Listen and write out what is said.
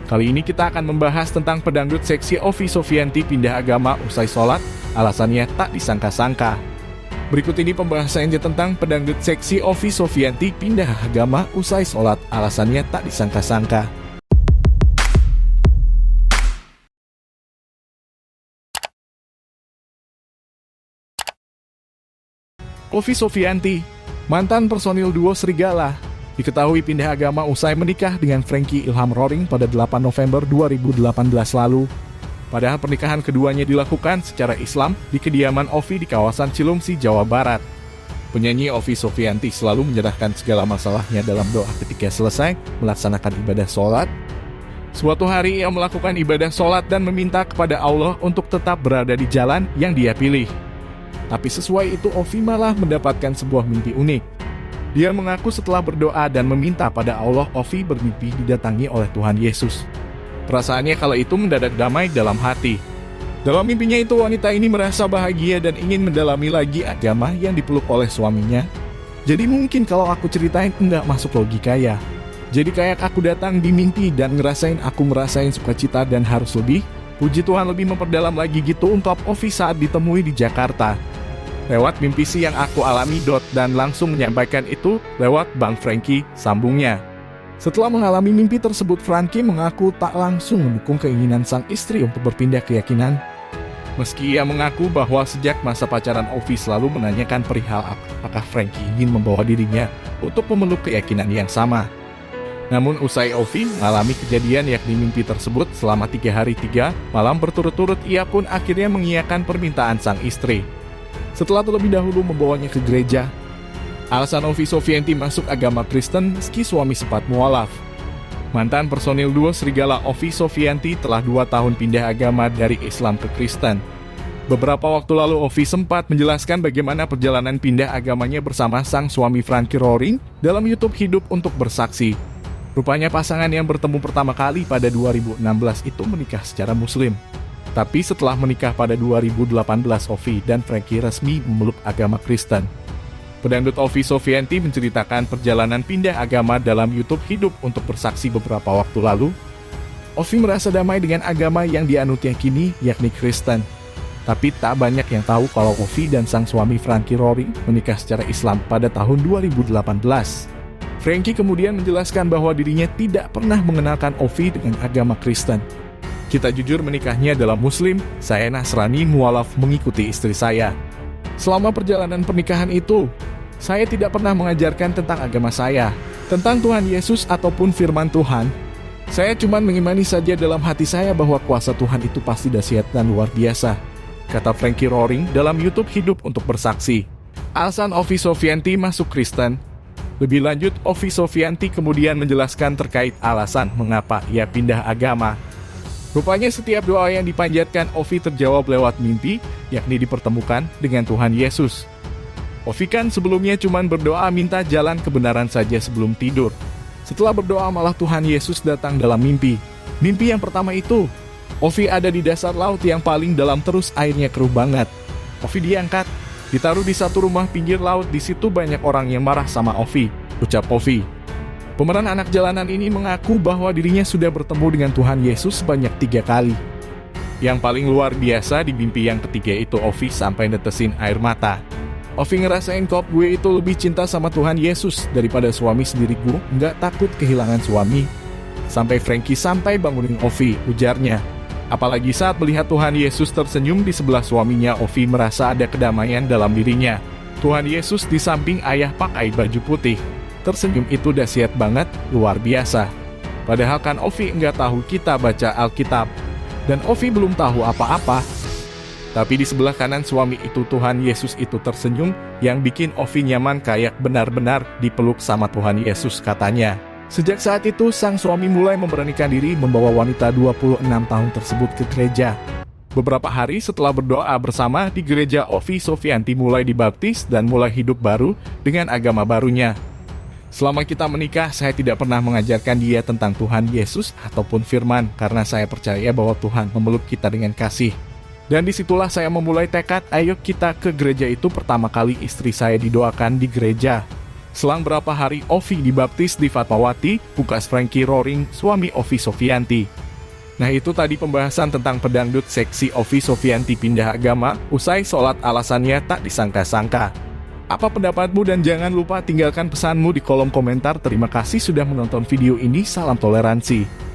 Kali ini kita akan membahas tentang pedangdut seksi Ovi Sofianti pindah agama usai sholat, alasannya tak disangka-sangka. Berikut ini pembahasannya tentang pedangdut seksi Ovi Sofianti pindah agama usai sholat, alasannya tak disangka-sangka. Ovi Sofianti, mantan personil duo Serigala, diketahui pindah agama usai menikah dengan Frankie Ilham Roring pada 8 November 2018 lalu. Padahal pernikahan keduanya dilakukan secara Islam di kediaman Ovi di kawasan Cilungsi, Jawa Barat. Penyanyi Ovi Sofianti selalu menyerahkan segala masalahnya dalam doa ketika selesai melaksanakan ibadah sholat. Suatu hari ia melakukan ibadah sholat dan meminta kepada Allah untuk tetap berada di jalan yang dia pilih. Tapi sesuai itu Ovi malah mendapatkan sebuah mimpi unik. Dia mengaku setelah berdoa dan meminta pada Allah, Ovi bermimpi didatangi oleh Tuhan Yesus. Perasaannya kala itu mendadak damai dalam hati. Dalam mimpinya itu wanita ini merasa bahagia dan ingin mendalami lagi agama yang dipeluk oleh suaminya. Jadi mungkin kalau aku ceritain enggak masuk logika ya. Jadi kayak aku datang di mimpi dan aku ngerasain sukacita dan harus lebih. Puji Tuhan lebih memperdalam lagi gitu untuk Ovi saat ditemui di Jakarta. Lewat mimpi sih yang aku alami dan langsung menyampaikan itu lewat Bang Frankie, sambungnya. Setelah mengalami mimpi tersebut, Frankie mengaku tak langsung mendukung keinginan sang istri untuk berpindah keyakinan. Meski ia mengaku bahwa sejak masa pacaran Ovi selalu menanyakan perihal apakah Frankie ingin membawa dirinya untuk memeluk keyakinan yang sama. Namun usai Ovi mengalami kejadian yakni mimpi tersebut selama 3 hari 3 malam berturut-turut, ia pun akhirnya mengiyakan permintaan sang istri. Setelah terlebih dahulu membawanya ke gereja. Alasan Ovi Sofianti masuk agama Kristen meski suami sempat mualaf. Mantan personil duo Serigala Ovi Sofianti telah 2 tahun pindah agama dari Islam ke Kristen. Beberapa waktu lalu Ovi sempat menjelaskan bagaimana perjalanan pindah agamanya bersama sang suami Frankie Roring dalam YouTube Hidup untuk Bersaksi. Rupanya pasangan yang bertemu pertama kali pada 2016 itu menikah secara Muslim. Tapi setelah menikah pada 2018, Ovi dan Frankie resmi memeluk agama Kristen. Pedangdut Ovi Sofianti menceritakan perjalanan pindah agama dalam YouTube Hidup untuk Bersaksi beberapa waktu lalu. Ovi merasa damai dengan agama yang dianutnya kini, yakni Kristen. Tapi tak banyak yang tahu kalau Ovi dan sang suami Frankie Roring menikah secara Islam pada tahun 2018. Frankie kemudian menjelaskan bahwa dirinya tidak pernah mengenalkan Ovi dengan agama Kristen. Kita jujur menikahnya dalam Muslim, saya Nasrani mualaf mengikuti istri saya. Selama perjalanan pernikahan itu, saya tidak pernah mengajarkan tentang agama saya, tentang Tuhan Yesus ataupun firman Tuhan. Saya cuma mengimani saja dalam hati saya bahwa kuasa Tuhan itu pasti dahsyat dan luar biasa, kata Frankie Roring dalam YouTube Hidup untuk Bersaksi. Alasan Ovi Sofianti masuk Kristen. Lebih lanjut, Ovi Sofianti kemudian menjelaskan terkait alasan mengapa ia pindah agama. Rupanya setiap doa yang dipanjatkan Ovi terjawab lewat mimpi, yakni dipertemukan dengan Tuhan Yesus. Ovi kan sebelumnya cuma berdoa minta jalan kebenaran saja sebelum tidur. Setelah berdoa malah Tuhan Yesus datang dalam mimpi. Mimpi yang pertama itu, Ovi ada di dasar laut yang paling dalam terus airnya keruh banget. Ovi diangkat, ditaruh di satu rumah pinggir laut, di situ banyak orang yang marah sama Ovi, ucap Ovi. Pemeran anak jalanan ini mengaku bahwa dirinya sudah bertemu dengan Tuhan Yesus sebanyak 3 kali. Yang paling luar biasa di mimpi yang ketiga itu Ovi sampai netesin air mata. Ovi ngerasain kok gue itu lebih cinta sama Tuhan Yesus daripada suami sendiri, gue nggak takut kehilangan suami. Sampai Frankie sampai bangunin Ovi, ujarnya. Apalagi saat melihat Tuhan Yesus tersenyum di sebelah suaminya, Ovi merasa ada kedamaian dalam dirinya. Tuhan Yesus di samping ayah pakai baju putih. Tersenyum itu dahsyat banget, luar biasa. Padahal kan Ovi enggak tahu kita baca Alkitab. Dan Ovi belum tahu apa-apa. Tapi di sebelah kanan suami itu Tuhan Yesus itu tersenyum yang bikin Ovi nyaman kayak benar-benar dipeluk sama Tuhan Yesus, katanya. Sejak saat itu sang suami mulai memberanikan diri membawa wanita 26 tahun tersebut ke gereja. Beberapa hari setelah berdoa bersama di gereja, Ovi Sofianti mulai dibaptis dan mulai hidup baru dengan agama barunya. Selama kita menikah, saya tidak pernah mengajarkan dia tentang Tuhan Yesus ataupun firman, karena saya percaya bahwa Tuhan memeluk kita dengan kasih. Dan disitulah saya memulai tekad, ayo kita ke gereja itu. Pertama kali istri saya didoakan di gereja. Selang berapa hari Ovi dibaptis di Fatmawati, pukas Frankie Roaring, suami Ovi Sofianti. Nah itu tadi pembahasan tentang pedangdut seksi Ovi Sofianti pindah agama, usai sholat alasannya tak disangka-sangka. Apa pendapatmu dan jangan lupa tinggalkan pesanmu di kolom komentar. Terima kasih sudah menonton video ini, salam toleransi.